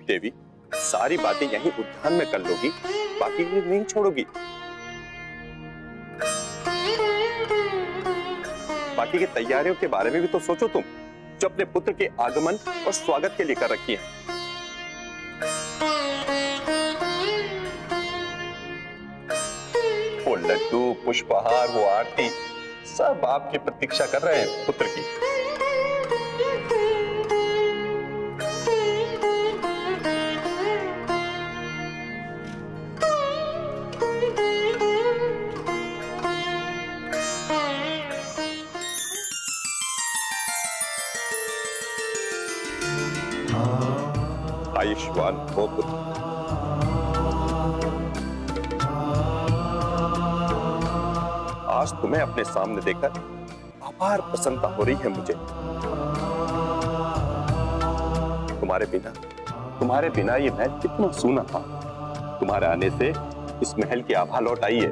देवी, सारी बातें यहीं उद्यान में कर लोगी, बाकी के नहीं छोड़ोगी? बाकी की तैयारियों के बारे में भी तो सोचो तुम, जो अपने पुत्र के आगमन और स्वागत के लिए कर रखी है। वो लड्डू, पुष्पहार, वो आरती, सब आपकी प्रतीक्षा कर रहे हैं पुत्र की। आयुष्मान हो पुत्र। आज तुम्हें अपने सामने देखकर अपार प्रसन्नता हो रही है मुझे। तुम्हारे बिना ये महल कितना सूना था। तुम्हारे आने से इस महल की आभा लौट आई है।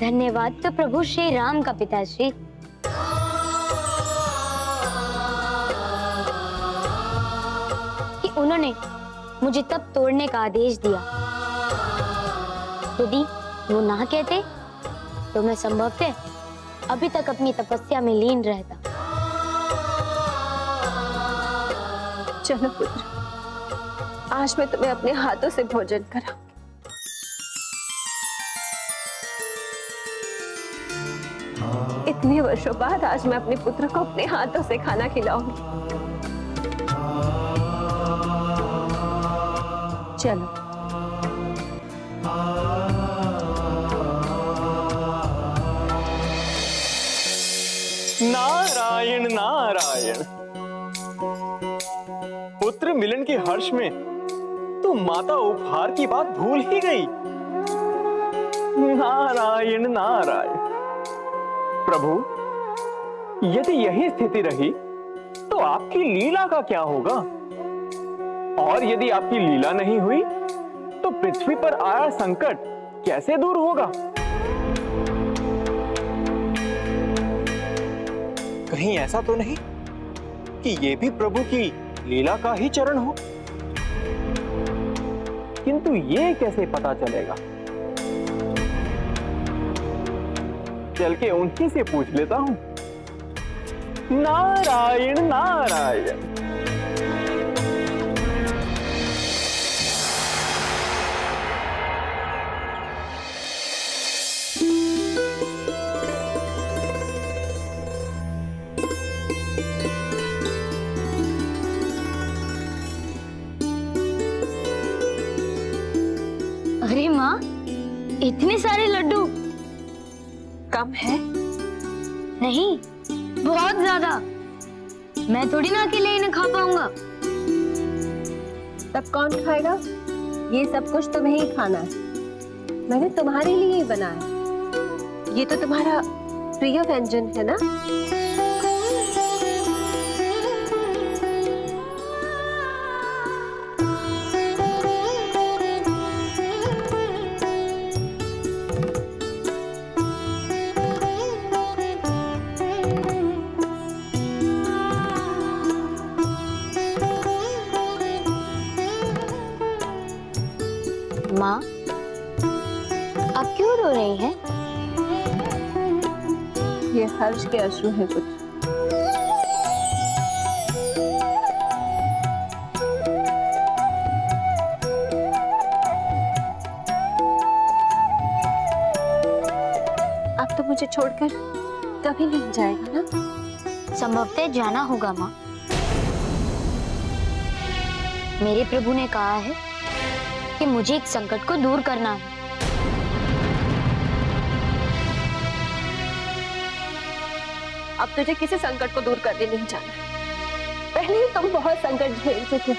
धन्यवाद तो प्रभु श्री राम का पिताश्री। कि उन्होंने मुझे तब तोड़ने का आदेश दिया। यदि वो ना कहते तो मैं संभवतः अभी तक अपनी तपस्या में लीन रहता। चलो पुत्र, आज मैं तुम्हें अपने हाथों से भोजन कराऊंगी। इतने वर्षों बाद आज मैं अपने पुत्र को अपने हाथों से खाना खिलाऊंगी। चलो। नारायण नारायण। पुत्र मिलन के हर्ष में तो माता उपहार की बात भूल ही गई। नारायण नारायण। प्रभु, यदि यही स्थिति रही तो आपकी लीला का क्या होगा? और यदि आपकी लीला नहीं हुई तो पृथ्वी पर आया संकट कैसे दूर होगा? कहीं ऐसा तो नहीं कि ये भी प्रभु की लीला का ही चरण हो? किंतु ये कैसे पता चलेगा? चल के उन्हीं से पूछ लेता हूं। नारायण नारायण। अरे माँ, इतने सारे लड्डू कम है? नहीं, बहुत ज्यादा। मैं थोड़ी ना अकेले इन्हें खा पाऊंगा। तब कौन खाएगा? ये सब कुछ तुम्हें ही खाना है। मैंने तुम्हारे लिए ही बनाया। ये तो तुम्हारा प्रिय व्यंजन है ना? माँ, आप क्यों रो रही हैं? ये हर्ष के अश्रु हैं पुत्र। अब तो मुझे छोड़कर कभी नहीं जाएगा ना? संभवतः जाना होगा माँ। मेरे प्रभु ने कहा है कि मुझे एक संकट को दूर करना है। अब तुझे किसी संकट को दूर करने नहीं जाना है। पहले ही तुम बहुत संकट झेल चुके हो।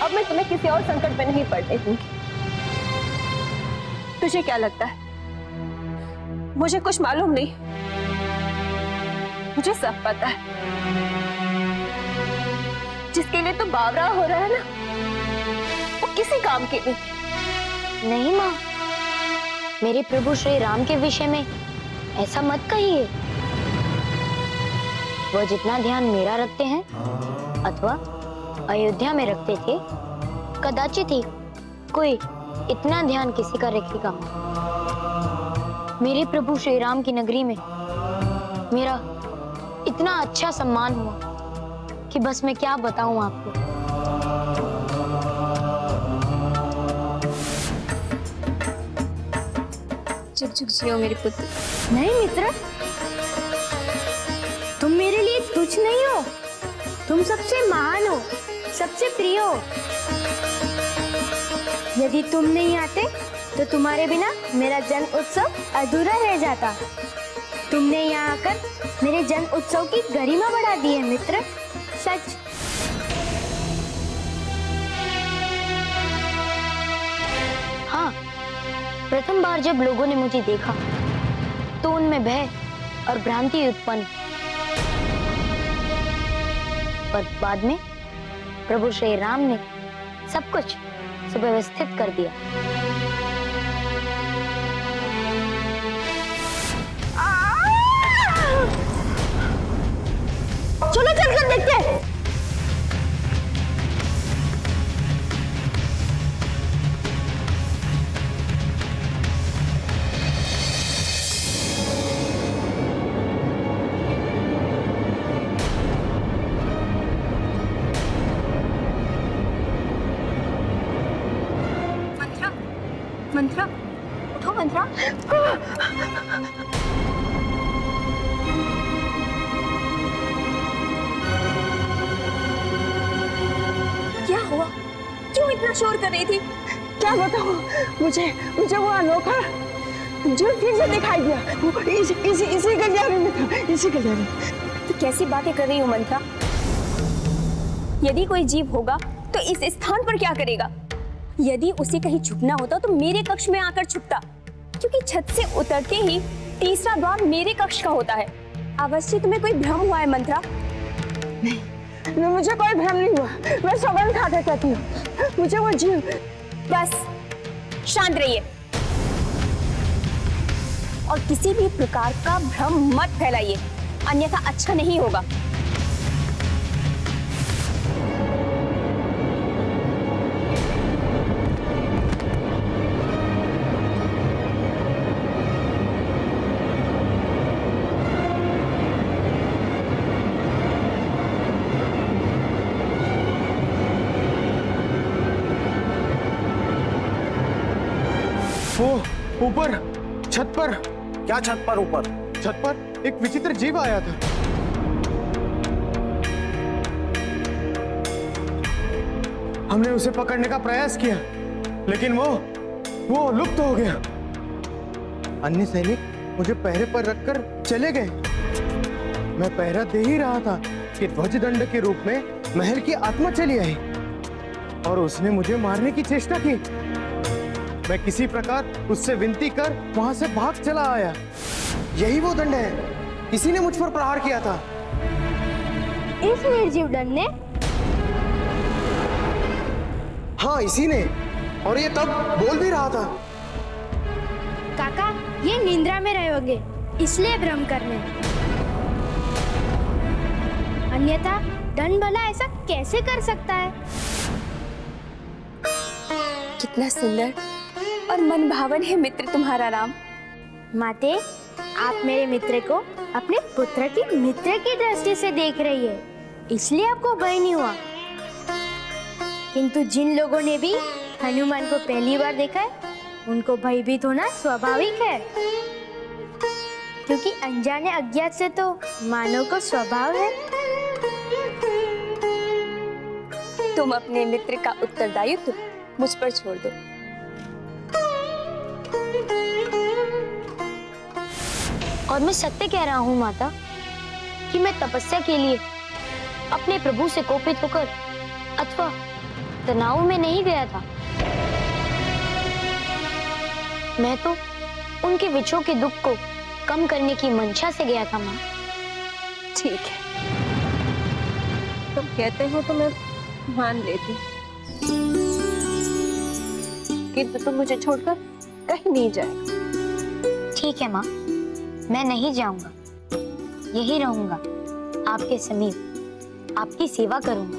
अब मैं तुम्हें किसी और संकट में नहीं पड़ने दूंगी। तुझे क्या लगता है मुझे कुछ मालूम नहीं? मुझे सब पता है। जिसके लिए तू बावरा हो रहा है ना, वो किसी काम के नहीं। नहीं माँ, मेरे प्रभु श्री राम के विषय में ऐसा मत कहिए। वह जितना ध्यान मेरा रखते हैं अथवा अयोध्या में रखते थे, कदाचित ही कोई इतना ध्यान किसी का रखेगा। मेरे प्रभु श्री राम की नगरी में मेरा इतना अच्छा सम्मान हुआ कि बस मैं क्या बताऊं आपको। जुग जुग जियो मेरे पुत्र। नहीं मित्र, तुम मेरे लिए तुच्छ नहीं हो, तुम सबसे महान हो, सबसे प्रिय हो। यदि तुम नहीं आते तो तुम्हारे बिना मेरा जन्म उत्सव अधूरा रह जाता। तुमने यहाँ आकर मेरे जन्म उत्सव की गरिमा बढ़ा दी है मित्र, सच। हाँ, प्रथम बार जब लोगों ने मुझे देखा तो उनमें भय और भ्रांति उत्पन्न, पर बाद में प्रभु श्री राम ने सब कुछ सुव्यवस्थित कर दिया। चलो चलकर देखते हैं। मंत्रा, उठो मंत्रा। क्या हुआ? क्यों इतना शोर कर रही थी? क्या बताऊं, मुझे वो अनोखा जो फिर से दिखाई दिया। वो इसी गलियारे में था, इसी गलियारे में। तो कैसी बातें कर रही हो मंत्रा? यदि कोई जीव होगा तो इस स्थान पर क्या करेगा? यदि उसे कहीं छुपना होता तो मेरे कक्ष में आकर छुपता, क्योंकि छत से उतरते ही तीसरा द्वार मेरे कक्ष का होता है। अवश्य तुम्हें कोई भ्रम हुआ है मंत्रा। नहीं, मुझे कोई भ्रम नहीं हुआ। मैं सौगंध खाकर कहती हूँ, मुझे वो जीव। बस शांत रहिए और किसी भी प्रकार का भ्रम मत फैलाइए, अन्यथा अच्छा नहीं होगा। वो ऊपर छत पर। क्या छत पर? ऊपर छत पर एक विचित्र जीव आया था। हमने उसे पकड़ने का प्रयास किया, लेकिन वो लुप्त हो गया। अन्य सैनिक मुझे पहरे पर रखकर चले गए। मैं पहरा दे ही रहा था कि ध्वजदंड के रूप में महल की आत्मा चली आई और उसने मुझे मारने की चेष्टा की। मैं किसी प्रकार उससे विनती कर वहां से भाग चला आया। यही वो दंड है, किसी ने मुझ पर प्रहार किया था। इस निर्जीव दंड ने? हाँ, इसी ने, और ये तब बोल भी रहा था। काका, ये निंद्रा में रहे होंगे, इसलिए भ्रम करने। अन्यथा दंड भला ऐसा कैसे कर सकता है? कितना सुंदर और मनभावन है मित्र तुम्हारा राम। माते, आप मेरे मित्र को अपने पुत्र की मित्र की दृष्टि से देख रही है, इसलिए आपको भय नहीं हुआ। किंतु जिन लोगों ने भी हनुमान को पहली बार देखा है, उनको भयभीत होना स्वाभाविक है, क्योंकि अनजाने अज्ञात से तो मानव को स्वभाव है। तुम अपने मित्र का उत्तरदायित्व मुझ पर छोड़ दो। और मैं सत्य कह रहा हूँ माता कि मैं तपस्या के लिए अपने प्रभु से कोपित होकर अथवा तनाव में नहीं गया था। मैं तो उनके विछोह के दुख को कम करने की मंशा से गया था माँ। ठीक है, तुम कहते हो तो मैं मान लेती, किंतु तुम मुझे छोड़कर कहीं नहीं जाएगा। ठीक है माँ, मैं नहीं जाऊंगा, यही रहूंगा, आपके समीप आपकी सेवा करूंगा।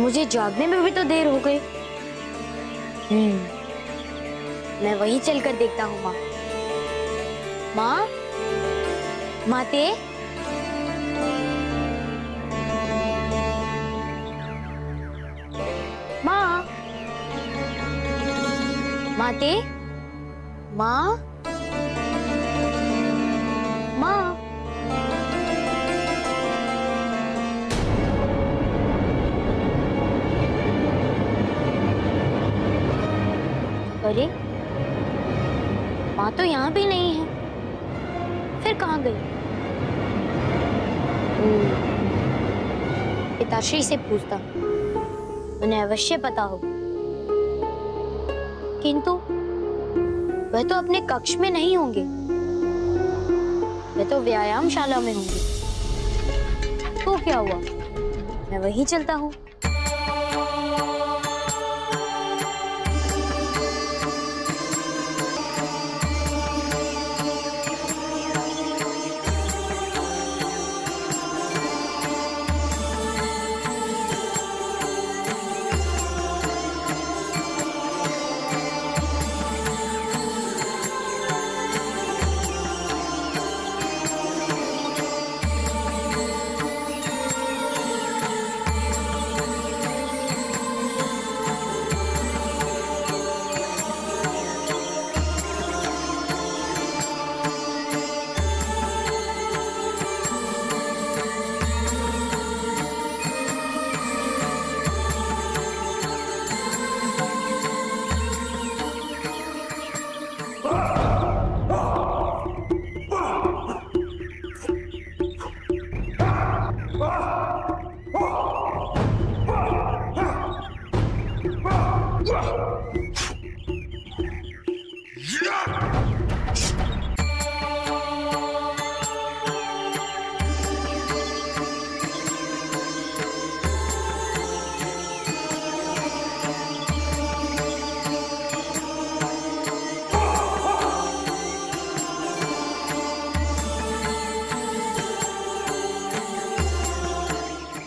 मुझे जागने में भी तो देर हो गई। मैं वहीं चलकर देखता हूँ माँ। माँ, माते, माँ, माते, माँ, माँ। अरे, माँ तो यहाँ भी नहीं है, फिर कहाँ गई? पिताश्री से पूछता हूँ, उन्हें अवश्य पता हो। किंतु वह तो अपने कक्ष में नहीं होंगे, वह तो व्यायामशाला में होंगे। तो क्या हुआ, मैं वहीं चलता हूँ।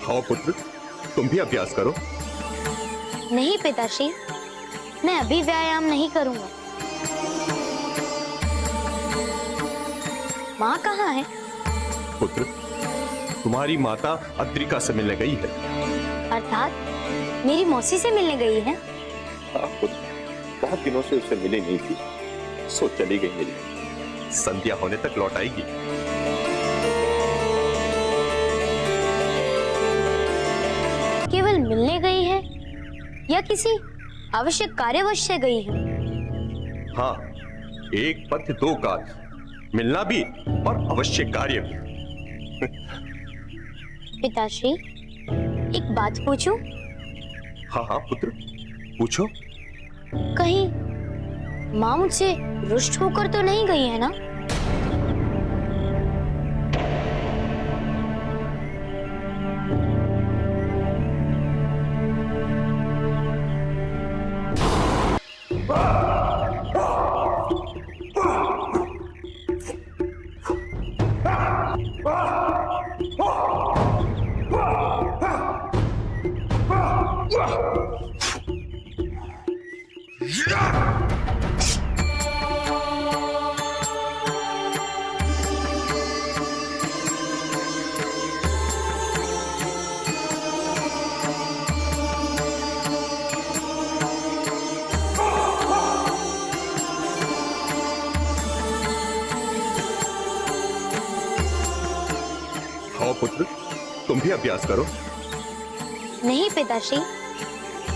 खाओ पुत्र, तुम भी अभ्यास करो। नहीं पिताश्री, मैं अभी व्यायाम नहीं करूंगा। माँ कहाँ है? पुत्र, तुम्हारी माता अद्रिका से मिलने गई है। अर्थात मेरी मौसी से मिलने गई है। हाँ पुत्र, बहुत दिनों से उससे मिली नहीं थी, सो चली गई मिली। संध्या होने तक लौट आएगी। केवल मिलने गई है या किसी आवश्यक कार्यवश से गई है? हाँ, एक पथ दो काज, मिलना भी और अवश्य कार्य भी। पिताश्री, एक बात पूछूं? हाँ हाँ पुत्र, पूछो। कहीं माँ मुझसे रुष्ट होकर तो नहीं गई है ना? खाओ पुत्र, तुम भी अभ्यास करो। नहीं पिताश्री,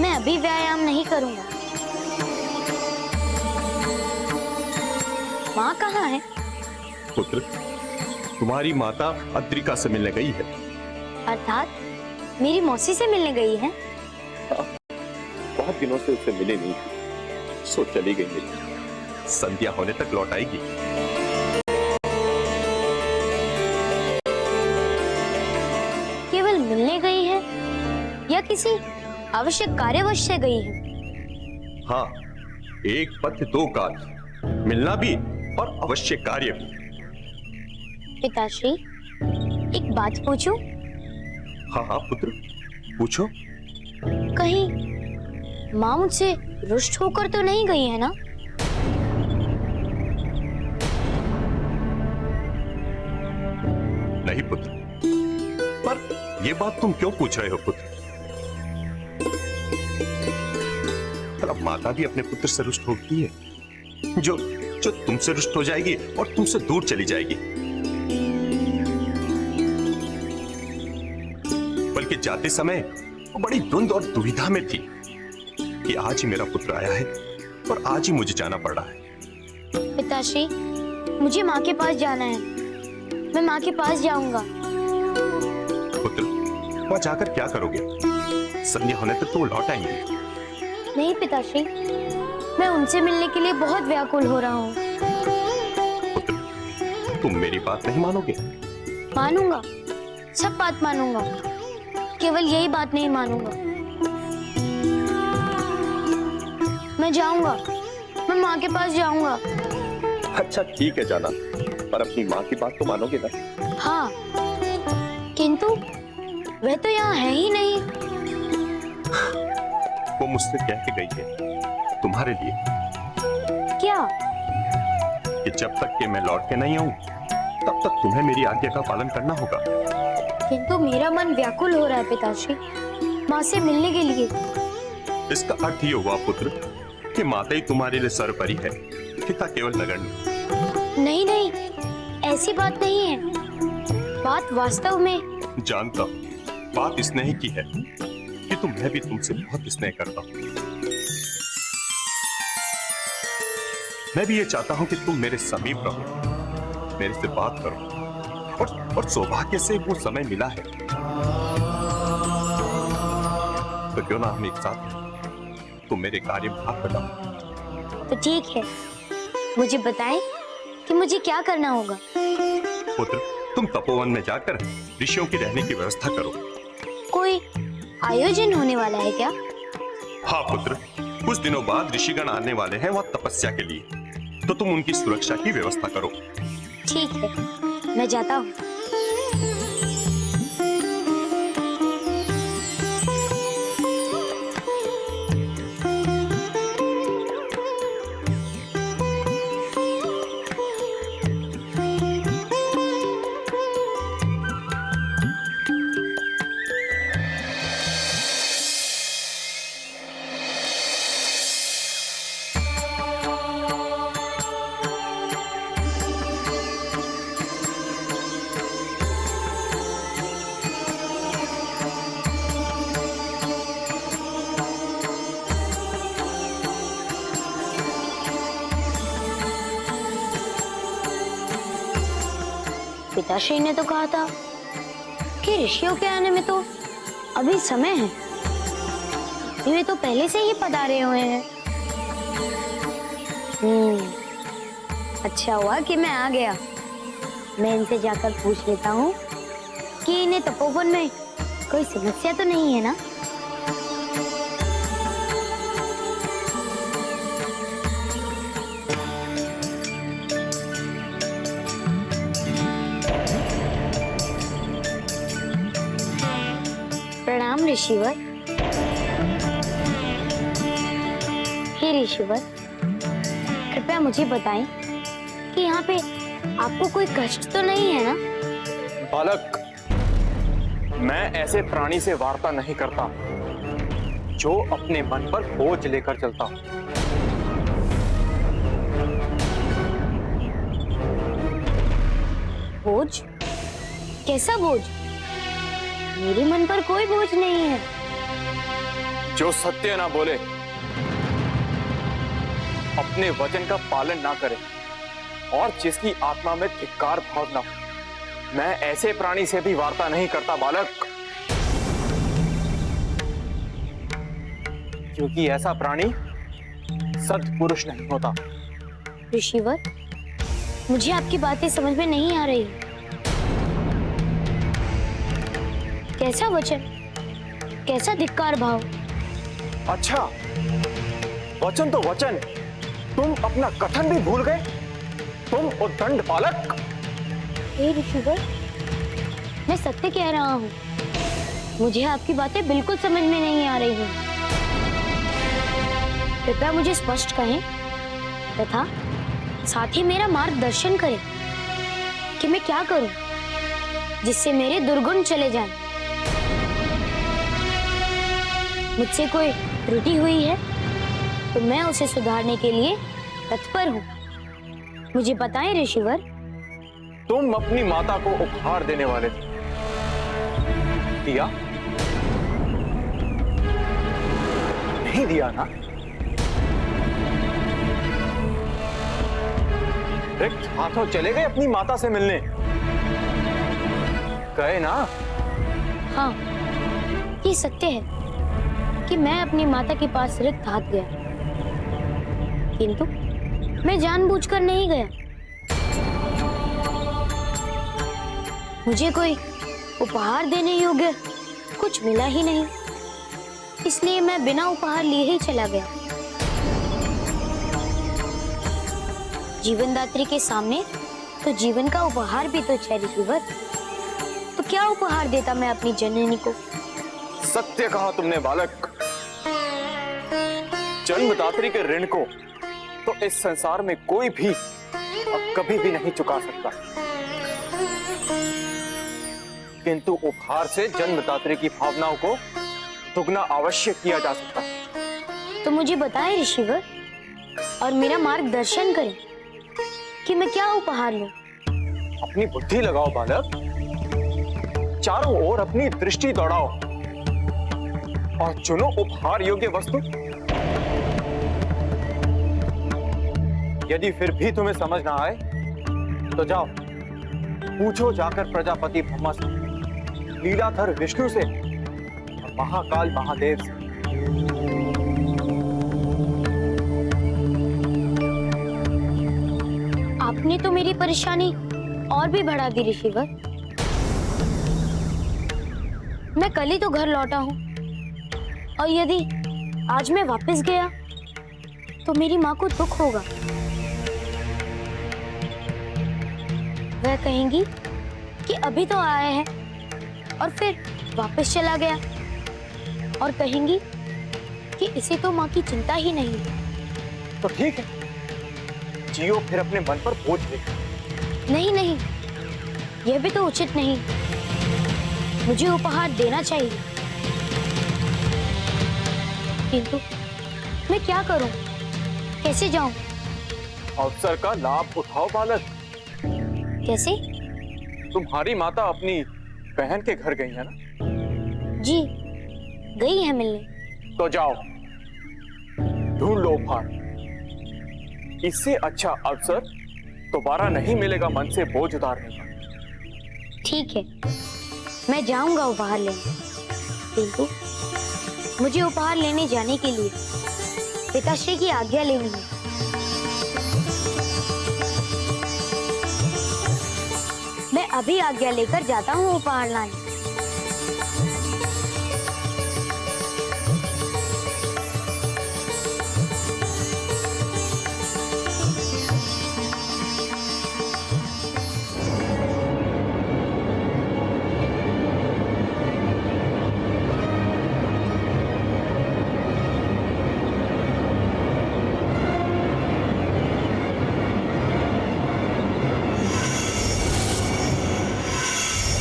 मैं अभी व्यायाम नहीं करूंगा। माँ कहाँ है? पुत्र, तुम्हारी माता अद्रिका से मिलने गई है। अर्थात मेरी मौसी से मिलने गई है। बहुत दिनों से उससे मिली नहीं थी, सो चली गई मिली। संध्या होने तक लौट आएगी। केवल मिलने गई है या किसी आवश्यक कार्यवश से गई है? हाँ, एक पथ दो काज, मिलना भी और अवश्य कार्य भी। पिताश्री, एक बात पूछूं? हाँ हाँ पुत्र, पूछो। कहीं माँ मुझसे रुष्ट होकर तो नहीं गई है ना? नहीं पुत्र, पर ये बात तुम क्यों पूछ रहे हो पुत्र? अब माता भी अपने पुत्र से रुष्ट होती है, जो जो तुमसे रुष्ट हो जाएगी और तुमसे दूर चली जाएगी। बल्कि जाते समय वो बड़ी द्वंद और दुविधा में थी कि आज ही मेरा पुत्र आया है और आज ही मुझे जाना पड़ रहा है। पिताश्री, मुझे माँ के पास जाना है। मैं माँ के पास जाऊंगा। पुत्र, वहां जाकर क्या करोगे? संध्या होने तक तो वो लौट आएंगे। नहीं पिताश्री, मैं उनसे मिलने के लिए बहुत व्याकुल हो रहा हूँ। पुत्र, तुम मेरी बात नहीं मानोगे? मानूंगा, सब बात मानूंगा, केवल यही बात नहीं मानूंगा। मैं जाऊंगा, मैं माँ के पास जाऊंगा। अच्छा ठीक है, जाना, पर अपनी माँ की बात तो मानोगे ना? हाँ, किंतु वह तो यहाँ है ही नहीं। वो मुझसे कह के गई है तुम्हारे लिए क्या? कि जब तक कि मैं लौट के नहीं आऊं तब तक तुम्हें मेरी आज्ञा का पालन करना होगा। किंतु मेरा मन व्याकुल हो रहा है पिताश्री, माँ से मिलने के लिए। इसका अर्थ ये हुआ पुत्र कि माता ही तुम्हारे लिए सर्वोपरि है, पिता केवल नगण्य। नहीं नहीं, ऐसी बात नहीं है। बात वास्तव में। जानता हूं, बात स्नेह की है कि मैं भी तुमसे बहुत स्नेह करता हूं। मैं भी ये चाहता हूं कि तुम मेरे समीप रहो, मेरे से बात करो, और सौभाग्य से वो समय मिला है तो क्यों ना हम एक साथ तुम मेरे कार्य में हाथ बटाओ। तो ठीक है, मुझे बताएं कि मुझे क्या करना होगा। पुत्र, तुम तपोवन में जाकर ऋषियों की रहने की व्यवस्था करो। कोई आयोजन होने वाला है क्या? हाँ पुत्र, कुछ दिनों बाद ऋषिगण आने वाले हैं वहां तपस्या के लिए, तो तुम उनकी सुरक्षा की व्यवस्था करो। ठीक है, मैं जाता हूँ। पिताश्री ने तो कहा था कि ऋषियों के आने में तो अभी समय है। वे तो पहले से ही पधारे हुए हैं। अच्छा हुआ कि मैं आ गया। मैं इनसे जाकर पूछ लेता हूँ कि इन्हें तपोवन में कोई समस्या तो नहीं है ना। प्रणाम ऋषिवर। हे ऋषिवर, कृपया मुझे बताएं कि यहाँ पे आपको कोई कष्ट तो नहीं है ना? बालक, मैं ऐसे प्राणी से वार्ता नहीं करता जो अपने मन पर बोझ लेकर चलता हूं। बोझ? कैसा बोझ? मेरे मन पर कोई बोझ नहीं है। जो सत्य ना बोले, अपने वचन का पालन ना करे और जिसकी आत्मा में धिक्कार भाव ना हो, मैं ऐसे प्राणी से भी वार्ता नहीं करता बालक, क्योंकि ऐसा प्राणी सत्पुरुष नहीं होता। ऋषिवर, मुझे आपकी बातें समझ में नहीं आ रही। कैसा वचन, कैसा धिक्कार भाव? अच्छा, वचन तो वचन, तुम अपना कथन भी भूल गए। तुम उद्दंड बालक। हे ऋषिवर, मैं सत्य कह रहा हूँ। मुझे आपकी बातें बिल्कुल समझ में नहीं आ रही हैं। कृपया मुझे स्पष्ट कहें तथा साथ ही मेरा मार्गदर्शन करें कि मैं क्या करूं जिससे मेरे दुर्गुण चले जाएं। मुझसे कोई त्रुटि हुई है तो मैं उसे सुधारने के लिए तत्पर हूँ। मुझे बताएं ऋषिवर। तुम अपनी माता को उपहार देने वाले थे, दिया? नहीं दिया ना? रिक्त हाथों चले गए अपनी माता से मिलने, गए ना? हाँ, ये सत्य है कि मैं अपनी माता के पास रिक्त हाथ गया, किंतु मैं जानबूझकर नहीं गया। मुझे कोई उपहार देने योग्य कुछ मिला ही नहीं, इसलिए मैं बिना उपहार लिए ही चला गया। जीवनदात्री के सामने तो जीवन का उपहार भी तो है ऋषिवर। तो क्या उपहार देता मैं अपनी जननी को? सत्य कहा तुमने बालक। जन्मदात्री के ऋण को तो इस संसार में कोई भी अब कभी भी नहीं चुका सकता, किंतु उपहार से जन्मदात्री की भावनाओं को दुगना अवश्य किया जा सकता है। तो मुझे बताएं ऋषिवर और मेरा मार्गदर्शन करें कि मैं क्या उपहार लूं। अपनी बुद्धि लगाओ बालक, चारों ओर अपनी दृष्टि दौड़ाओ और चुनो उपहार योग्य वस्तु। यदि फिर भी तुम्हें समझ ना आए तो जाओ पूछो जाकर प्रजापति ब्रह्मा से, लीलाधर विष्णु से और महाकाल महादेव से। आपने तो मेरी परेशानी और भी बढ़ा दी ऋषिवर। मैं कल ही तो घर लौटा हूँ और यदि आज मैं वापस गया तो मेरी माँ को दुख होगा। वह कहेंगी कि अभी तो आया है और फिर वापस चला गया, और कहेंगी कि इसे तो माँ की चिंता ही नहीं। तो ठीक है, जियो फिर अपने मन पर बोझ ले। नहीं नहीं, यह भी तो उचित नहीं। मुझे उपहार देना चाहिए, किंतु मैं क्या करूं? कैसे जाऊं? अवसर का लाभ उठाओ बालक। कैसे? तुम्हारी माता अपनी बहन के घर गई है ना? जी, गई है मिलने। तो जाओ ढूंढ लो उपहार। इससे अच्छा अवसर दोबारा नहीं मिलेगा मन से बोझ उतारने का। ठीक है, मैं जाऊंगा उपहार लेने, किंतु मुझे उपहार लेने जाने के लिए पिताश्री की आज्ञा लेनी है। मैं अभी आज्ञा लेकर जाता हूँ उपहार लाने।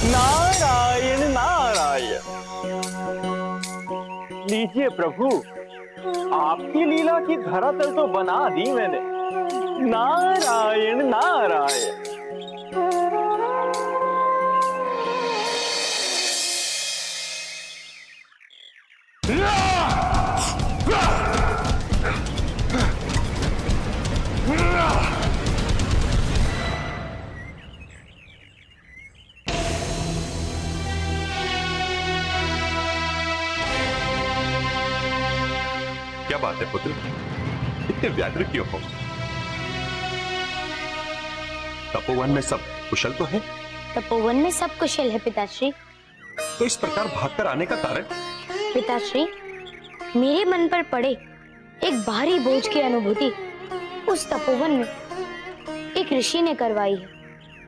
नारायण नारायण। लीजिए प्रभु, आपकी लीला की धरातल तो बना दी मैंने। नारायण नारायण। क्या बात है पुत्र, इतने व्याकुल क्यों हो? तपोवन में सब कुशल तो है? तपोवन में सब कुशल है पिताश्री। तो इस प्रकार भागकर आने का कारण? पिताश्री, मेरे मन पर पड़े एक भारी बोझ की अनुभूति उस तपोवन में एक ऋषि ने करवाई है।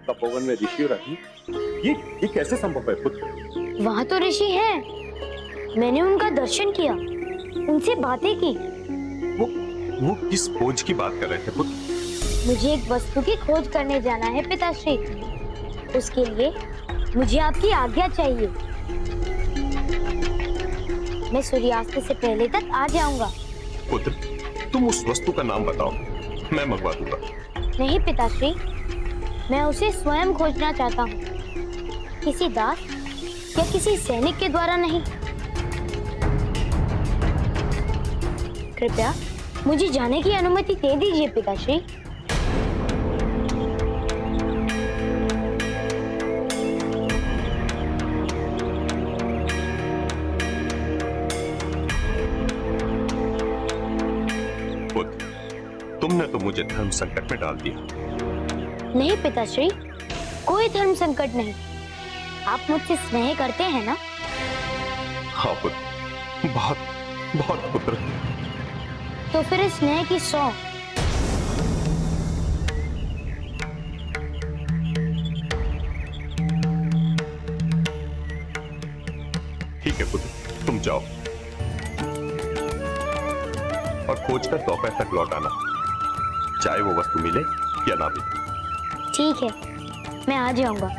तपोवन में ऋषि और अग्नि, ये कैसे संभव है पुत्र? वहाँ तो ऋषि हैं। मैंने उनका दर्शन किया, उनसे बातें की। वो किस खोज की बात कर रहे थे पुत्र? मुझे एक वस्तु की खोज करने जाना है पिताश्री। उसके लिए मुझे आपकी आज्ञा चाहिए। मैं सूर्यास्त से पहले तक आ जाऊंगा। पुत्र, तुम उस वस्तु का नाम बताओ, मैं मंगवा दूंगा। नहीं पिताश्री, मैं उसे स्वयं खोजना चाहता हूँ, किसी दास या किसी सैनिक के द्वारा नहीं। कृपया मुझे जाने की अनुमति दे दीजिए पिताश्री। पुत्र, तुमने तो मुझे धर्म संकट में डाल दिया। नहीं पिताश्री, कोई धर्म संकट नहीं। आप मुझसे स्नेह करते हैं ना? हाँ पुत्र, बहुत बहुत पुत्र। तो फिर इस स्नेह की 100। ठीक है पुत्र, तुम जाओ और खोज कर दोपहर तक लौट आना, चाहे वो वस्तु मिले या ना मिले। ठीक है, मैं आ जाऊंगा।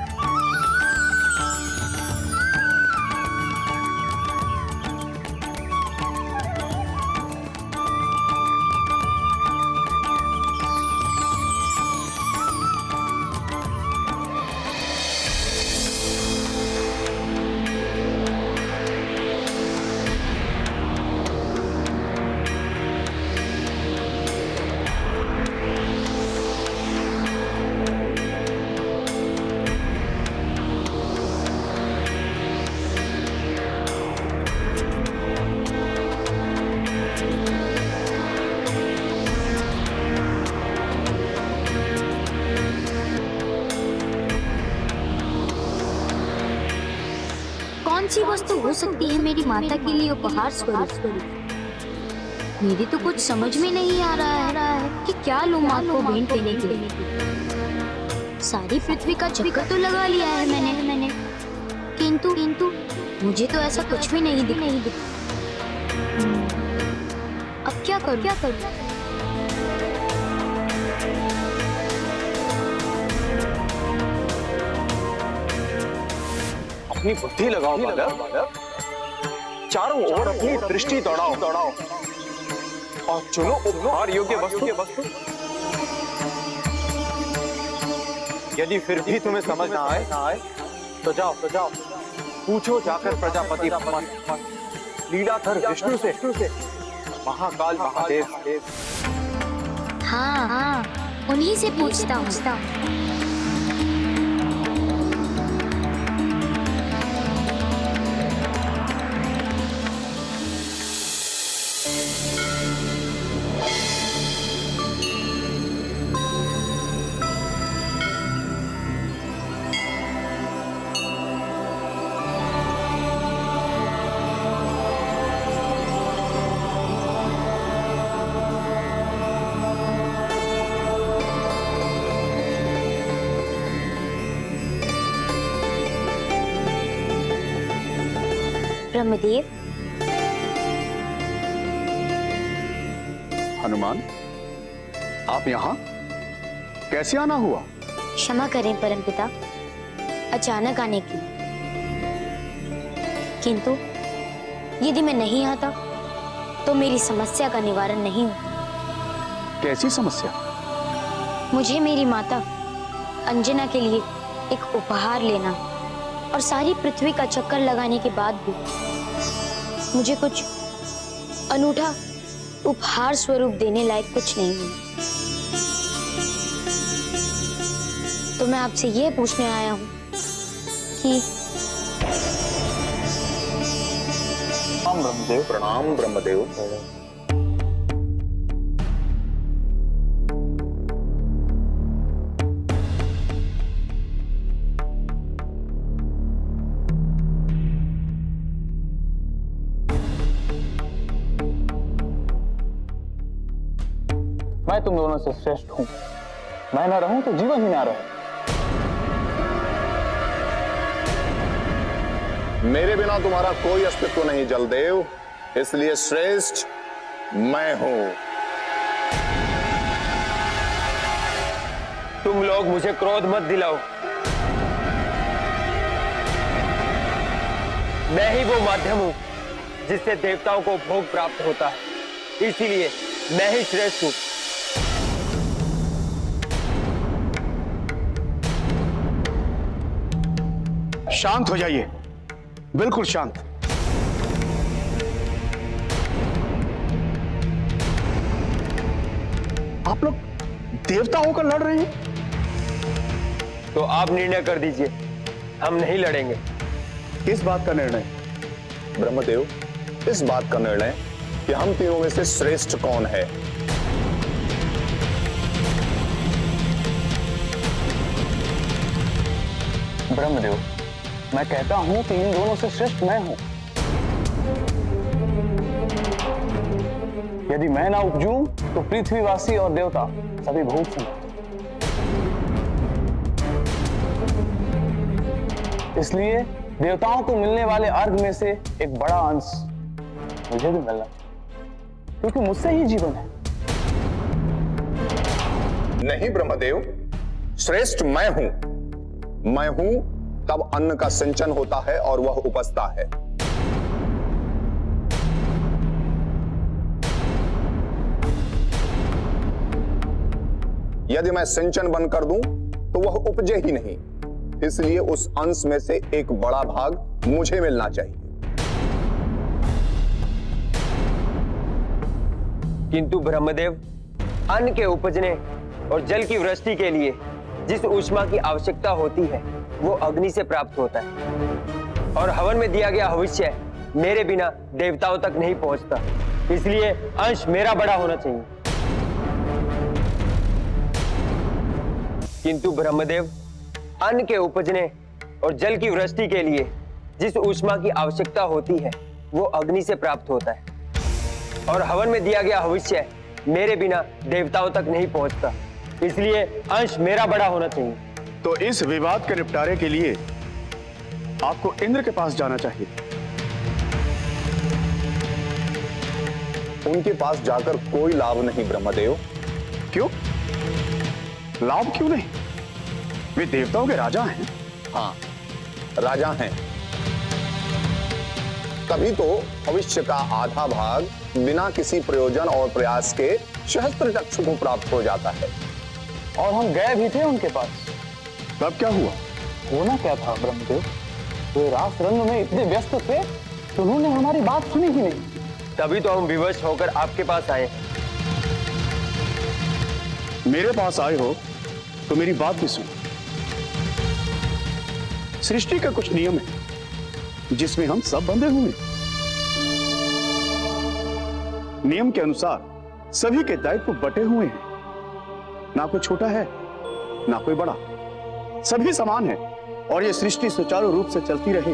कौन सी वस्तु हो सकती है मेरी माता के लिए उपहार स्वरूप? मेरी तो कुछ समझ में नहीं आ रहा है कि क्या लूं माँ को भेंट देने के लिए। सारी पृथ्वी का चक्कर तो लगा लिया है मैंने, किंतु मुझे तो ऐसा कुछ भी नहीं दिख। अब क्या करूं? अपनी बुद्धि लगाओ बालक, चारों ओर अपनी दृष्टि दौड़ाओ और चुनो उपहार योग्य वस्तु। यदि फिर भी तुम्हें समझ ना आए तो जाओ पूछो जाकर प्रजापति लीलाधर विष्णु से, महाकाल महादेव। हाँ, उन्हीं से पूछता हूँ। ब्रह्मदेव, हनुमान, आप यहाँ कैसे आना हुआ? क्षमा करें परमपिता, अचानक आने की। किंतु यदि मैं नहीं आता तो मेरी समस्या का निवारण नहीं हो। कैसी समस्या? मुझे मेरी माता अंजना के लिए एक उपहार लेना, और सारी पृथ्वी का चक्कर लगाने के बाद भी मुझे कुछ अनूठा उपहार स्वरूप देने लायक कुछ नहीं है। तो मैं आपसे ये पूछने आया हूँ कि प्रणाम ब्रह्मदेव। मैं तुम दोनों से श्रेष्ठ हूं। मैं ना रहूं तो जीवन ही ना रहे। मेरे बिना तुम्हारा कोई अस्तित्व नहीं जलदेव, इसलिए श्रेष्ठ मैं हूं। तुम लोग मुझे क्रोध मत दिलाओ। मैं ही वो माध्यम हूं जिससे देवताओं को भोग प्राप्त होता है, इसीलिए मैं ही श्रेष्ठ हूं। शांत हो जाइए, बिल्कुल शांत। आप लोग देवता होकर लड़ रहे हैं? तो आप निर्णय कर दीजिए, हम नहीं लड़ेंगे। किस बात का निर्णय? ब्रह्मदेव, इस बात का निर्णय कि हम तीनों में से श्रेष्ठ कौन है। ब्रह्मदेव, मैं कहता हूं कि इन दोनों से श्रेष्ठ मैं हूं। यदि मैं ना उपजूं तो पृथ्वीवासी और देवता सभी भूख से मरते। इसलिए देवताओं को मिलने वाले अर्घ में से एक बड़ा अंश मुझे भी मिलना, क्योंकि मुझसे ही जीवन है। नहीं ब्रह्मदेव, श्रेष्ठ मैं हूं। मैं हूं तब अन्न का सिंचन होता है और वह उपजता है। यदि मैं सिंचन बंद कर दूं तो वह उपजे ही नहीं, इसलिए उस अंश में से एक बड़ा भाग मुझे मिलना चाहिए। किंतु ब्रह्मदेव, अन्न के उपजने और जल की वृष्टि के लिए जिस ऊष्मा की आवश्यकता होती है वो अग्नि से प्राप्त होता है, और हवन में दिया गया हविष्य मेरे बिना देवताओं तक नहीं पहुंचता, इसलिए अंश मेरा बड़ा होना चाहिए। किंतु ब्रह्मदेव, अन्न के उपजने और जल की वृष्टि के लिए जिस ऊष्मा की आवश्यकता होती है वो अग्नि से प्राप्त होता है, और हवन में दिया गया हविष्य मेरे बिना देवताओं तक नहीं पहुंचता, इसलिए अंश मेरा बड़ा होना चाहिए। तो इस विवाद के निपटारे के लिए आपको इंद्र के पास जाना चाहिए। उनके पास जाकर कोई लाभ नहीं ब्रह्मदेव। क्यों? लाभ क्यों नहीं? वे देवताओं के राजा हैं। हाँ, राजा हैं। तभी तो भविष्य का आधा भाग बिना किसी प्रयोजन और प्रयास के सहस्त्र चक्षु को प्राप्त हो जाता है। और हम गए भी थे उनके पास। तब क्या हुआ? होना क्या था ब्रह्मदेव? वे रास रंग में इतने व्यस्त थे तो उन्होंने हमारी बात सुनी ही नहीं। तभी तो हम विवश होकर आपके पास आए। मेरे पास आए हो तो मेरी बात भी सुनो। सृष्टि का कुछ नियम है जिसमें हम सब बंधे हुए हैं। नियम के अनुसार सभी के दायित्व बटे हुए हैं, ना कोई छोटा है ना कोई बड़ा, सभी समान है। और ये सृष्टि सुचारू रूप से चलती रहे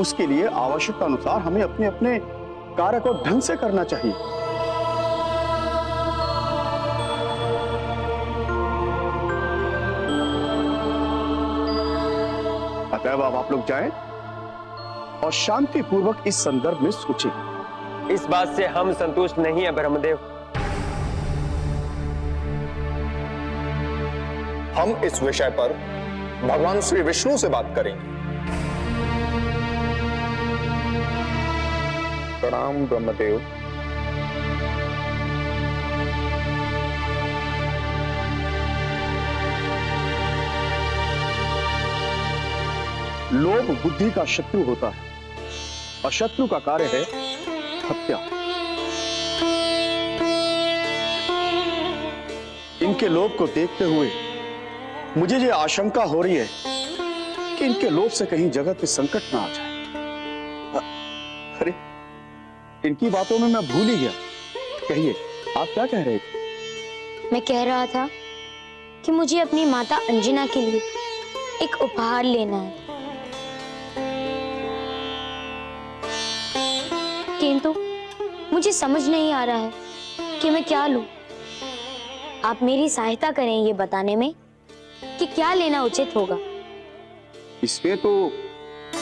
उसके लिए आवश्यकता अनुसार हमें अपने अपने कार्य को ढंग से करना चाहिए। अतएव अब आप लोग जाएं और शांति पूर्वक इस संदर्भ में सोचें। इस बात से हम संतुष्ट नहीं है ब्रह्मदेव। हम इस विषय पर भगवान श्री विष्णु से बात करेंगे। प्रणाम ब्रह्मदेव। लोभ बुद्धि का शत्रु होता है और शत्रु का कार्य है हत्या। इनके लोभ को देखते हुए मुझे ये आशंका हो रही है कि इनके लोभ से कहीं जगत पे संकट ना आ जाए। अरे इनकी बातों में मैं भूल ही गया। कहिए, आप क्या कह रहे थे? मैं कह रहा था कि मुझे अपनी माता अंजना के लिए एक उपहार लेना है, किंतु मुझे समझ नहीं आ रहा है कि मैं क्या लूं। आप मेरी सहायता करें ये बताने में कि क्या लेना उचित होगा। इसमें तो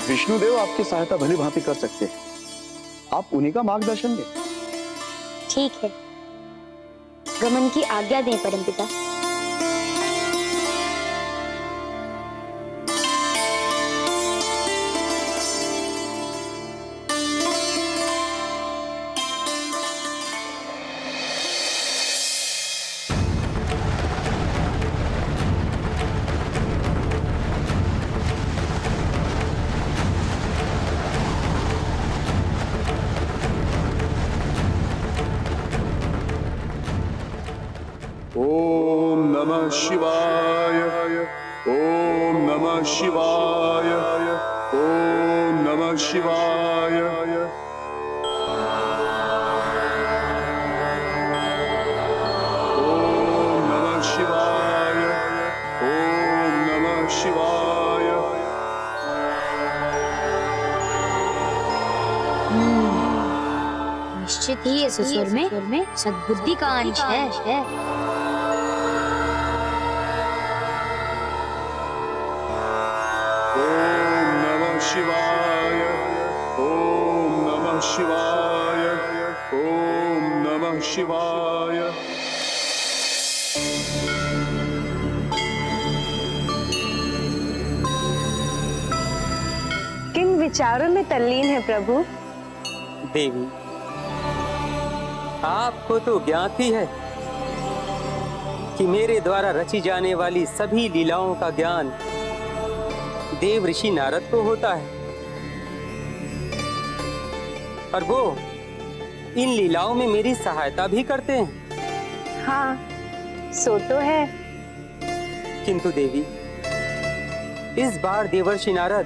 विष्णुदेव आपकी सहायता भली भांति कर सकते हैं, आप उन्हीं का मार्गदर्शन दें। ठीक है, गमन की आज्ञा दें परमपिता। ओम नमः शिवाय, ओम नमः शिवाय, ओम नमः शिवाय। ओम नमः शिवाय, ओम नमः शिवाय। निश्चित ही इस स्वर में सद्बुद्धि का अंश है। ओम नमः शिवाय, ओम नमः शिवाय, ओम नमः शिवाय। किन विचारों में तल्लीन है प्रभु? देवी, आपको तो ज्ञात ही है कि मेरे द्वारा रची जाने वाली सभी लीलाओं का ज्ञान देव ऋषि नारद को होता है, और वो इन लीलाओं में मेरी सहायता भी करते हैं। हाँ, सो तो है। किंतु देवी, इस बार देवर्षि नारद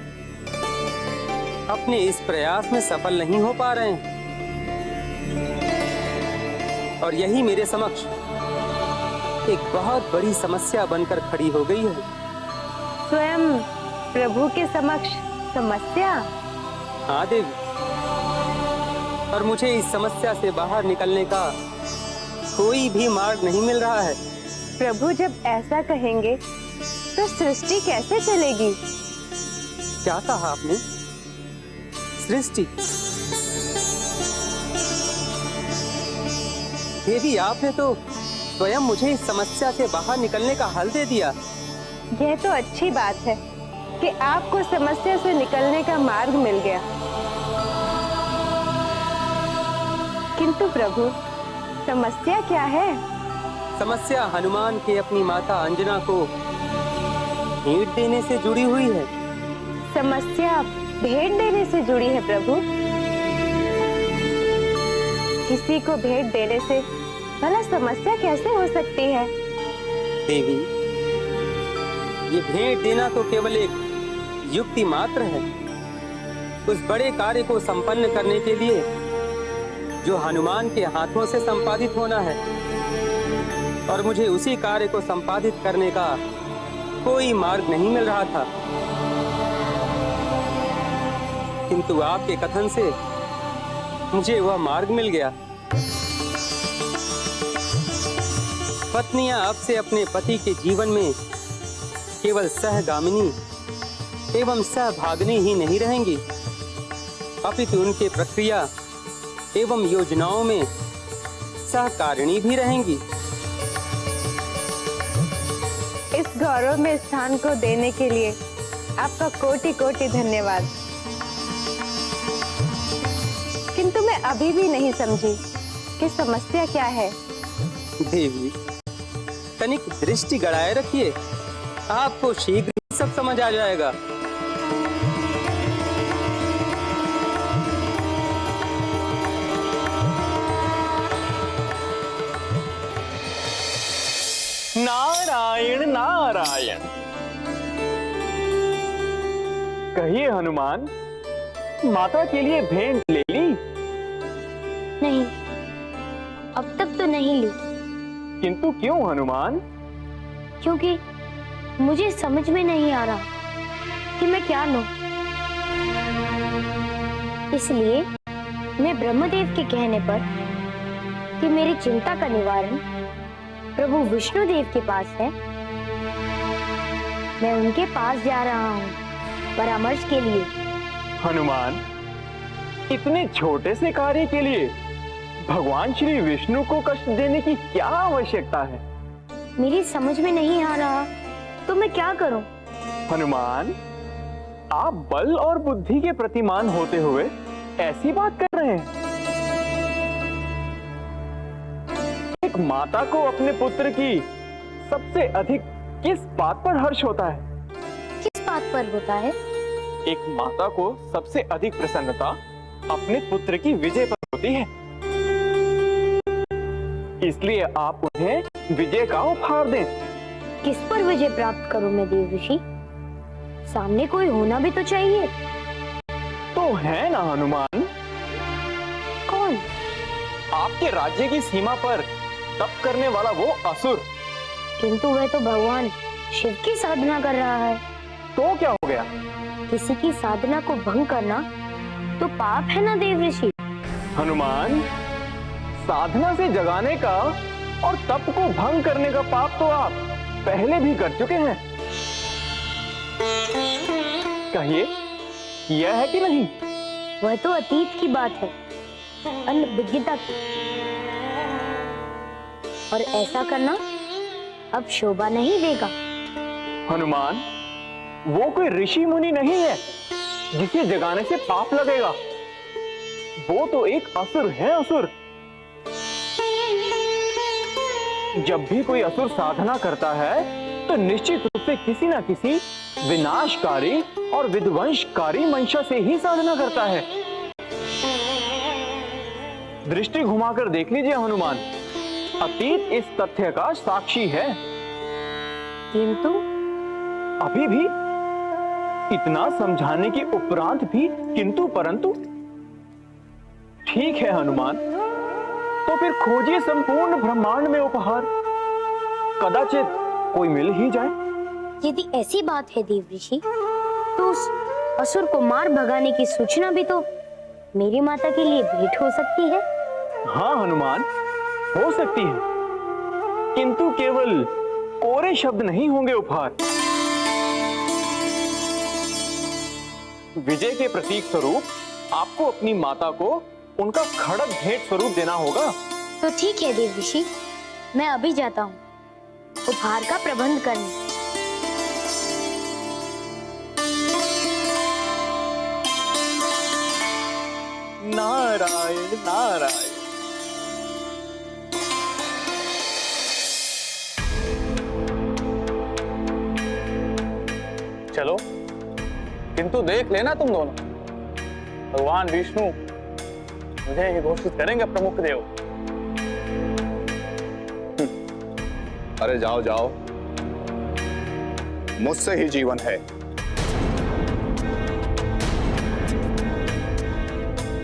अपने इस प्रयास में सफल नहीं हो पा रहे हैं, और यही मेरे समक्ष एक बहुत बड़ी समस्या बनकर खड़ी हो गई है। स्वयं प्रभु के समक्ष समस्या? हाँ देवी, और मुझे इस समस्या से बाहर निकलने का कोई भी मार्ग नहीं मिल रहा है। प्रभु जब ऐसा कहेंगे तो सृष्टि कैसे चलेगी? क्या कहा आपने? सृष्टि? देवी, आपने तो स्वयं मुझे इस समस्या से बाहर निकलने का हल दे दिया। यह तो अच्छी बात है कि आपको समस्या से निकलने का मार्ग मिल गया, किंतु प्रभु समस्या क्या है? समस्या हनुमान के अपनी माता अंजना को भेंट देने से जुड़ी हुई है। समस्या भेंट देने से जुड़ी है प्रभु? किसी को भेंट देने से भला समस्या कैसे हो सकती है? देवी, ये भेंट देना तो केवल एक युक्ति मात्र है। उस बड़े कार्य को संपन्न करने के लिए जो हनुमान के हाथों से संपादित होना है, और मुझे उसी कार्य को संपादित करने का कोई मार्ग नहीं मिल रहा था, किंतु आपके कथन से मुझे वह मार्ग मिल गया। पत्नियां अब से अपने पति के जीवन में केवल सहगामिनी एवं सहभागिनी ही नहीं रहेंगी, अपितु उनके प्रक्रिया एवं योजनाओं में सहकारिणी भी रहेंगी। इस गौरव में स्थान को देने के लिए आपका कोटि कोटि धन्यवाद। किंतु मैं अभी भी नहीं समझी कि समस्या क्या है। देवी, तनिक दृष्टि गड़ाए रखिए, आपको शीघ्र ही सब समझ आ जाएगा। नारायण नारायण। कहिए हनुमान, माता के लिए भेंट ले ली? नहीं, अब तक तो नहीं ली। किंतु क्यों हनुमान? क्योंकि मुझे समझ में नहीं आ रहा कि मैं क्या लूं। इसलिए मैं ब्रह्मदेव के कहने पर कि मेरी चिंता का निवारण प्रभु विष्णुदेव के पास है, मैं उनके पास जा रहा हूँ परामर्श के लिए। हनुमान, इतने छोटे से कार्य के लिए भगवान श्री विष्णु को कष्ट देने की क्या आवश्यकता है? मेरी समझ में नहीं आ रहा, तो मैं क्या करूं? हनुमान, आप बल और बुद्धि के प्रतिमान होते हुए ऐसी बात कर रहे हैं। एक माता को अपने पुत्र की सबसे अधिक किस बात पर हर्ष होता है? किस बात पर होता है? एक माता को सबसे अधिक प्रसन्नता अपने पुत्र की विजय पर होती है। इसलिए आप उन्हें विजय का उपहार दें। किस पर विजय प्राप्त करूं मैं देव ऋषि? सामने कोई होना भी तो चाहिए। तो है ना हनुमान। कौन? आपके राज्य की सीमा पर तप करने वाला वो असुर। किंतु वह तो भगवान शिव की साधना कर रहा है। तो क्या हो गया? किसी की साधना को भंग करना तो पाप है ना देव ऋषि? हनुमान, साधना से जगाने का और तप को भंग करने का पाप तो आप पहले भी कर चुके हैं। कहिए, यह है कि नहीं? वह तो अतीत की बात है, अनभिज्ञता की। और ऐसा करना अब शोभा नहीं देगा। हनुमान, वो कोई ऋषि मुनि नहीं है जिसे जगाने से पाप लगेगा। वो तो एक असुर है, असुर। जब भी कोई असुर साधना करता है तो निश्चित रूप से किसी ना किसी विनाशकारी और विध्वंसकारी मंशा से ही साधना करता है। दृष्टि घुमाकर देख लीजिए हनुमान, अतीत इस तथ्य का साक्षी है। किंतु अभी भी इतना समझाने के उपरांत भी किंतु परंतु। ठीक है हनुमान, तो फिर खोजिए संपूर्ण ब्रह्मांड में उपहार, कदाचित कोई मिल ही जाए। यदि ऐसी बात है देव ऋषि, तो उस असुर को मार भगाने की सूचना भी तो मेरी माता के लिए भेंट हो सकती है। हाँ हनुमान, हो सकती है, किंतु केवल कोरे शब्द नहीं होंगे उपहार। विजय के प्रतीक स्वरूप आपको अपनी माता को उनका खड़ग भेंट स्वरूप देना होगा। तो ठीक है देव ऋषि, मैं अभी जाता हूँ उपहार का प्रबंध करने। नारायण नारायण। चलो, किंतु देख लेना तुम दोनों, भगवान विष्णु मुझे ही घोषित करेंगे प्रमुख देव। अरे जाओ जाओ, मुझसे ही जीवन है।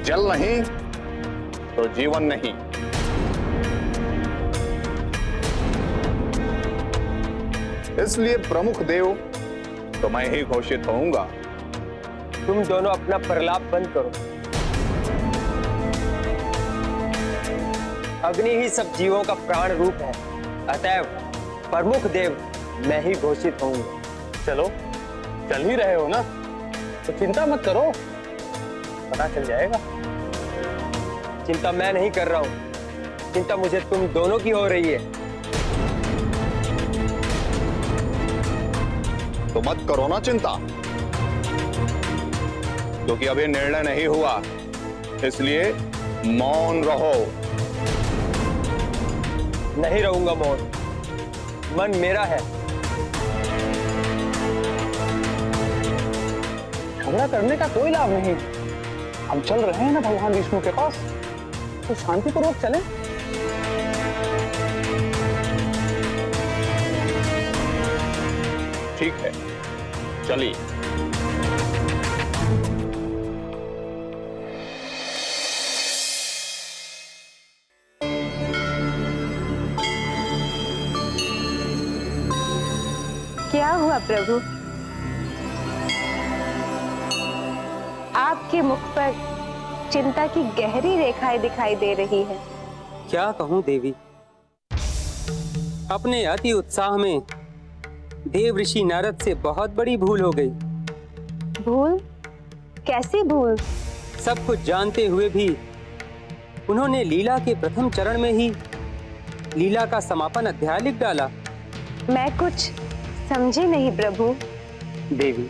जल नहीं तो जीवन नहीं। इसलिए प्रमुख देव तो मैं ही घोषित होऊंगा। तुम दोनों अपना प्रलाप बंद करो। अग्नि ही सब जीवों का प्राण रूप है, अतएव प्रमुख देव मैं ही घोषित होऊंगा। चलो, चल ही रहे हो ना, तो चिंता मत करो, पता चल जाएगा। चिंता मैं नहीं कर रहा हूं, चिंता मुझे तुम दोनों की हो रही है। तो मत करो ना चिंता, क्योंकि अभी निर्णय नहीं हुआ, इसलिए मौन रहो। नहीं रहूंगा मौन, मन मेरा है। झगड़ा करने का कोई लाभ नहीं। हम चल रहे हैं ना भगवान विष्णु के पास, तो शांतिपूर्वक चलें। ठीक है, चलिए। क्या हुआ प्रभु? आपके मुख पर चिंता की गहरी रेखाएं दिखाई दे रही है। क्या कहूं देवी, अपने अति उत्साह में देव ऋषि नारद से बहुत बड़ी भूल हो गई। भूल? कैसे भूल? सब कुछ जानते हुए भी उन्होंने लीला के प्रथम चरण में ही लीला का समापन अध्याय लिख डाला। मैं कुछ समझी नहीं प्रभु। देवी,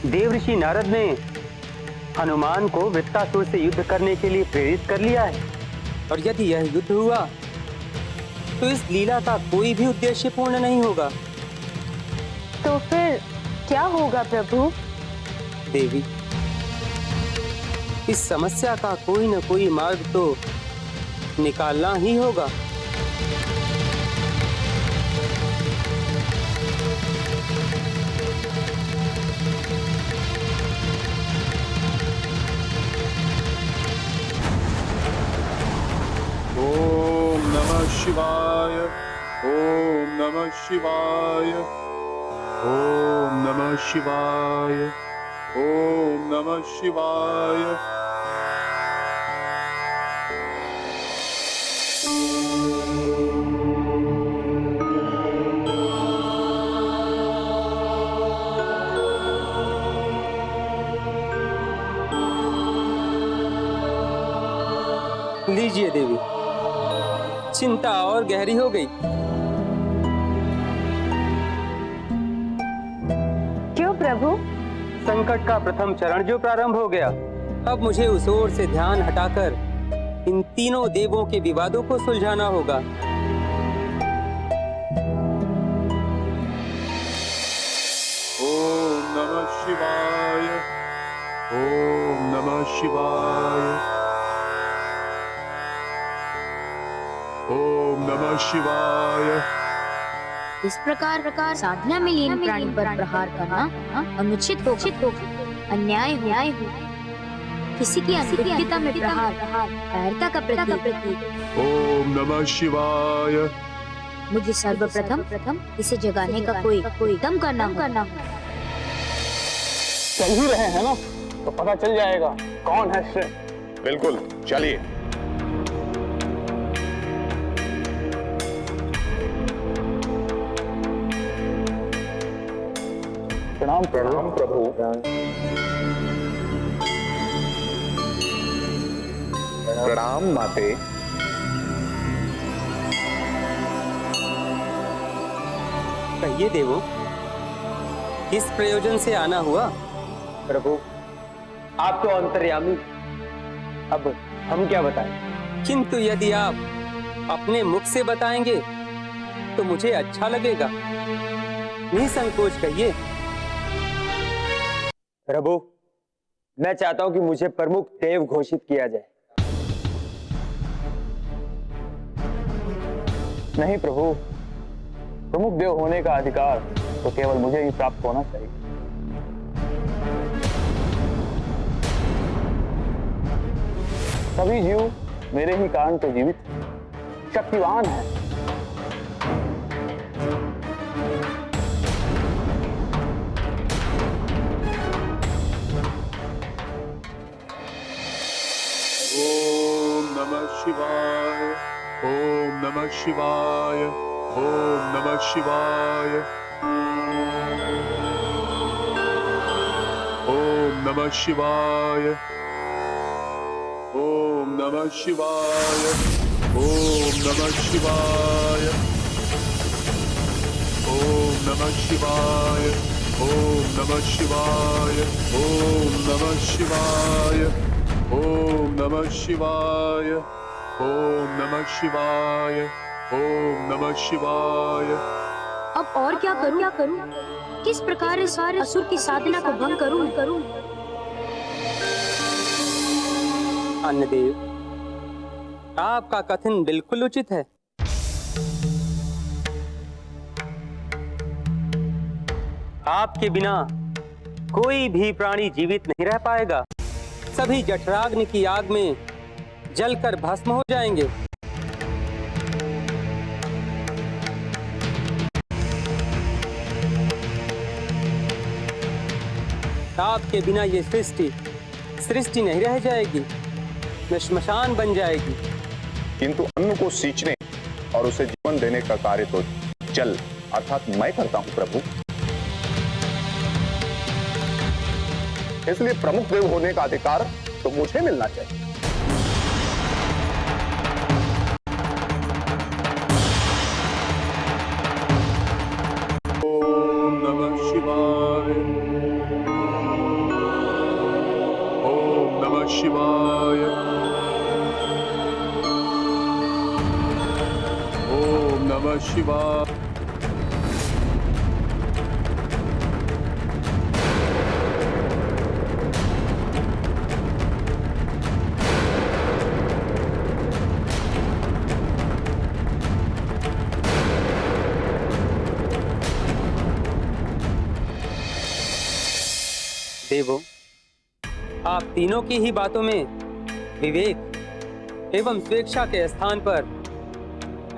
देव ऋषि नारद ने हनुमान को वृत्तासुर से युद्ध करने के लिए प्रेरित कर लिया है, और यदि यह युद्ध हुआ तो इस लीला का कोई भी उद्देश्य पूर्ण नहीं होगा। तो फिर क्या होगा प्रभु? देवी, इस समस्या का कोई न कोई मार्ग तो निकालना ही होगा। ओम नमः शिवाय, ओम नमः शिवाय, ओम नमः शिवाय, ओम नमः शिवाय। लीजिए देवी, चिंता और गहरी हो गई। क्यों प्रभु? संकट का प्रथम चरण जो प्रारंभ हो गया, अब मुझे उस ओर से ध्यान हटाकर इन तीनों देवों के विवादों को सुलझाना होगा। ओम नमः शिवाय, ओम नमः शिवाय, ओम नमः शिवाय। इस प्रकार साधना में लीन प्राणी पर प्रहार करना अनुचित हो, अन्याय हो, किसी की असुरक्षिता में प्रहार कायरता का प्रतीक। ओम नमः शिवाय। मुझे सर्वप्रथम इसे जगाने का कोई दम करना होगा। चल ही रहे हैं ना, तो पता चल जाएगा कौन है श्रेष्ठ। बिल्कुल, चलिए। प्रणाम प्रणाम प्रभु। प्रणाम माते। कहिए देवो, किस प्रयोजन से आना हुआ? प्रभु, आप तो अंतर्यामी, अब हम क्या बताएं? किंतु यदि आप अपने मुख से बताएंगे तो मुझे अच्छा लगेगा। निसंकोच कहिए। प्रभु, मैं चाहता हूं कि मुझे प्रमुख देव घोषित किया जाए। नहीं प्रभु, प्रमुख देव होने का अधिकार तो केवल मुझे ही प्राप्त होना चाहिए। सभी जीव मेरे ही कारण तो जीवित हैं, शक्तिवान हैं। ओम नमः शिवाय, ओम नमः शिवाय, ओम नमः शिवाय, ओम नमः शिवाय, ओम नमः शिवाय, ओम नमः शिवाय, ओम नमः शिवाय, ओम नमः शिवाय, ओम नमः शिवाय, ओम नमः शिवाय, ओम नमः शिवाय, ओम नमः शिवाय। अब और क्या करूं? किस प्रकार इस असुर की साधना को भंग करूं? अन्नदेव, आपका कथन बिल्कुल उचित है। आपके बिना कोई भी प्राणी जीवित नहीं रह पाएगा। सभी जठराग्नि की आग में जलकर भस्म हो जाएंगे। आपके बिना ये सृष्टि नहीं रह जाएगी, मैं श्मशान बन जाएगी। किंतु अन्न को सींचने और उसे जीवन देने का कार्य तो जल अर्थात मैं करता हूं प्रभु। इसलिए प्रमुख देव होने का अधिकार तो मुझे मिलना चाहिए। ओम नमः शिवाय। ओम नमः शिवाय। ओम नमः शिवाय। देवों, आप तीनों की ही बातों में विवेक एवं स्वेच्छा के स्थान पर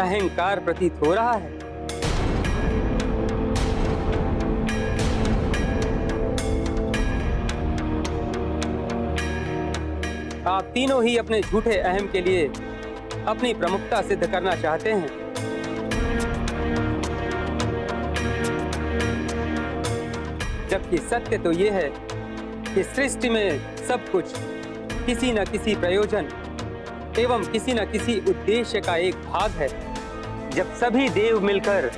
अहंकार प्रतीत हो रहा है। आप तीनों ही अपने झूठे अहम के लिए अपनी प्रमुखता सिद्ध करना चाहते हैं। जबकि सत्य तो यह है कि सृष्टि में सब कुछ किसी न किसी प्रयोजन एवं किसी न किसी उद्देश्य का एक भाग है। जब सभी देव मिलकर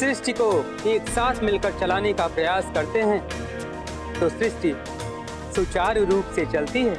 सृष्टि को एक साथ मिलकर चलाने का प्रयास करते हैं तो सृष्टि सुचारू रूप से चलती है।